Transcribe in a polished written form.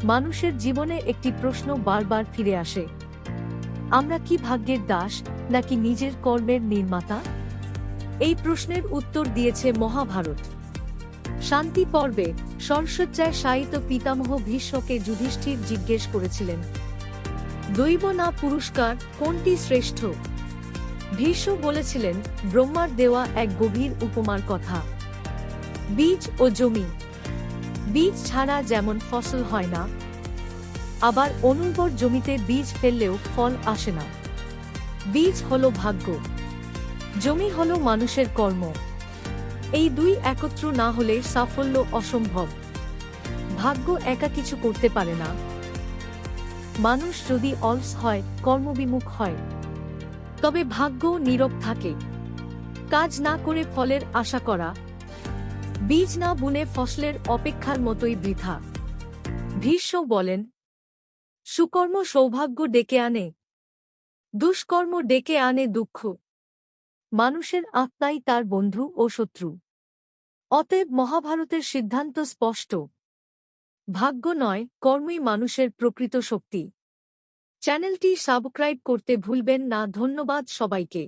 মানুষের জীবনে একটি প্রশ্ন বারবার ফিরে আসে, আমরা কি ভাগ্যের দাস নাকি নিজের কর্মের নির্মাতা? এই প্রশ্নের উত্তর দিয়েছে মহাভারত। শান্তি পর্বে সরসজ্জায় শায়িত পিতামহ ভীষ্মকে যুধিষ্ঠির জিজ্ঞেস করেছিলেন, দৈব না পুরস্কার কোনটি শ্রেষ্ঠ? ভীষ্ম বলেছিলেন ব্রহ্মার দেওয়া এক গভীর উপমার কথা। বীজ ও জমি। বীজ ছাড়া যেমন ফসল হয় না, আবার অনুর্বর জমিতে বীজ ফেললেও ফল আসে না। বীজ হলো ভাগ্য, জমি হলো মানুষের কর্ম। এই দুই একত্র না হলে সাফল্য অসম্ভব। ভাগ্য একা কিছু করতে পারে না। মানুষ যদি অলস হয়, কর্মবিমুখ হয়, তবে ভাগ্য নীরব থাকে। কাজ না করে ফলের আশা করা, বীজ না বুনে ফসলের অপেক্ষার মতোই বৃথা। ভীষ্ম বলেন, সুকর্ম সৌভাগ্য ডেকে আনে, দুষ্কর্ম ডেকে আনে দুঃখ। মানুষের আত্মাই তার বন্ধু ও শত্রু। অতএব মহাভারতের সিদ্ধান্ত স্পষ্ট, ভাগ্য নয়, কর্মই মানুষের প্রকৃত শক্তি। চ্যানেলটি সাবস্ক্রাইব করতে ভুলবেন না। ধন্যবাদ সবাইকে।